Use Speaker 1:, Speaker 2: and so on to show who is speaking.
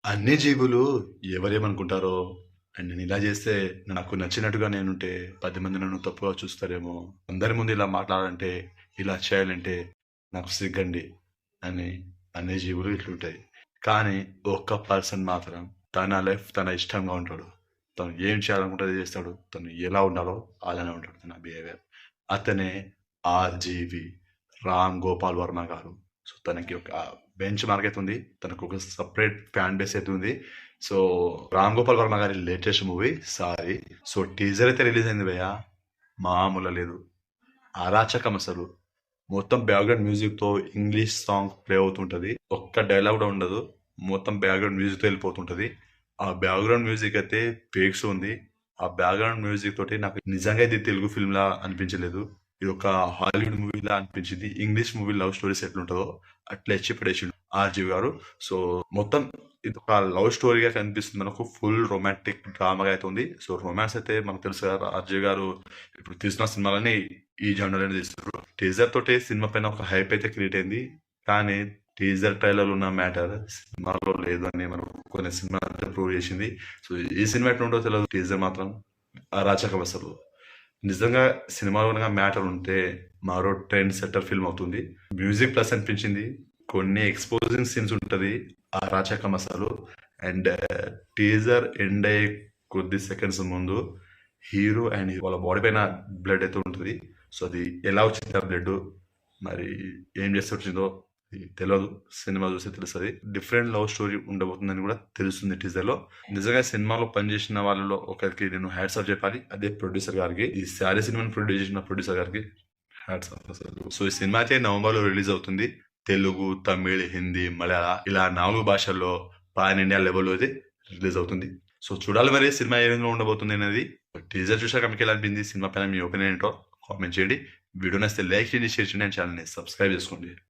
Speaker 1: అన్ని జీవులు ఎవరేమనుకుంటారో అండ్ నేను ఇలా చేస్తే నాకు నచ్చినట్టుగా నేనుంటే 10 మంది నన్ను తప్పుగా చూస్తారేమో, అందరి ముందు ఇలా మాట్లాడాలంటే, ఇలా చేయాలంటే నాకు సిగ్గండి అని అన్ని జీవులు ఇట్లుంటాయి. కానీ ఒక్క పర్సన్ మాత్రం తన లైఫ్ తన ఇష్టంగా ఉంటాడు. తను ఏం చేయాలనుకుంటే అది చేస్తాడు. తను ఎలా ఉండాలో అలానే ఉంటాడు తన బిహేవియర్. అతనే ఆర్‌జీవి రామ్ గోపాల్ వర్మ గారు. సో తనకి ఒక బెంచ్ మార్క్ అయితే ఉంది. తనకు ఒక సపరేట్ ఫ్యాన్ బేస్ అయితే ఉంది. సో రామ్ గోపాల్ వర్మ గారి latest movie sorry. So teaser అయితే రిలీజ్ అయింది భయ్య, మామూలు లేదు. అరాచకం అసలు. మొత్తం బ్యాక్గ్రౌండ్ మ్యూజిక్ తో ఇంగ్లీష్ సాంగ్ ప్లే అవుతుంటది. ఒక్క డైలాగ్ కూడా ఉండదు. మొత్తం బ్యాక్గ్రౌండ్ మ్యూజిక్ తో వెళ్ళిపోతుంటది. ఆ బ్యాక్గ్రౌండ్ మ్యూజిక్ అయితే ఫేక్స్ ఉంది. ఆ బ్యాక్గ్రౌండ్ మ్యూజిక్ తోటి నాకు నిజంగా ఇది తెలుగు ఫిల్మ్ లా అనిపించలేదు. ఇది ఒక హాలీవుడ్ మూవీలా అనిపించింది. ఇంగ్లీష్ మూవీ లవ్ స్టోరీస్ ఎట్లుంటుందో అట్లా ఇచ్చి పడేసిండు ఆర్జీవి గారు. సో మొత్తం ఇది ఒక లవ్ స్టోరీగా కనిపిస్తుంది మనకు. ఫుల్ రొమాంటిక్ డ్రామాగా అయితే ఉంది. సో రొమాన్స్ అయితే మనకు తెలుసు కదా, ఆర్జీవి గారు ఇప్పుడు తీసిన సినిమాలని ఈ జనరల్ తీస్తారు. టీజర్ తోటి సినిమా పైన ఒక హైప్ అయితే క్రియేట్ అయింది. కానీ టీజర్ ట్రైలర్ ఉన్న మ్యాటర్ సినిమాలో లేదు అని మనం కొన్ని సినిమా ప్రూవ్ చేసింది. సో ఈ సినిమా ఎట్లా ఉంటుందో తెలియదు. టీజర్ మాత్రం అరాచకం అసలు. నిజంగా సినిమాలో కనుక మ్యాటర్ ఉంటే మరో ట్రెండ్ సెట్టర్ ఫిల్మ్ అవుతుంది. మ్యూజిక్ ప్లస్ అనిపించింది. కొన్ని ఎక్స్పోజింగ్ సీన్స్ ఉంటది ఆ రాచకం అసలు. అండ్ టీజర్ ఎండ్ అయ్యే కొద్ది సెకండ్స్ ముందు హీరో అండ్ వాళ్ళ బాడీ పైన బ్లడ్ అయితే ఉంటుంది. సో అది ఎలా వచ్చింది ఆ బ్లడ్, మరి ఏం చేస్తే వచ్చిందో అది తెలియదు. సినిమా చూస్తే తెలుస్తుంది. డిఫరెంట్ లవ్ స్టోరీ ఉండబోతుందని కూడా తెలుస్తుంది టీజర్ లో. నిజంగా సినిమాలో పనిచేసిన వాళ్ళలో ఒకరికి నేను హ్యాట్స్ ఆఫ్ చెప్పాలి. అదే ప్రొడ్యూసర్ గారికి, ఈ శారీ సినిమాని ప్రొడ్యూస్ చేసిన ప్రొడ్యూసర్ గారికి హ్యాట్స్ ఆఫ్ అసలు. సో ఈ సినిమా అయితే నవంబర్ లో రిలీజ్ అవుతుంది. తెలుగు, తమిళ్, హిందీ, మలయాళ ఇలా 4 భాషల్లో పాన్ ఇండియా లెవెల్లో అయితే రిలీజ్ అవుతుంది. సో చూడాలి మరి సినిమా ఏ విధంగా ఉండబోతుంది అనేది. టీజర్ చూసాక మీకు ఎలా అనిపింది, సినిమా పైన మీ ఒపీనియన్ ఏంటో కామెంట్ చేయండి. వీడియో నచ్చితే లైక్ చేయండి, షేర్ చేయండి అండ్ ఛానల్ని సబ్స్క్రైబ్ చేసుకోండి.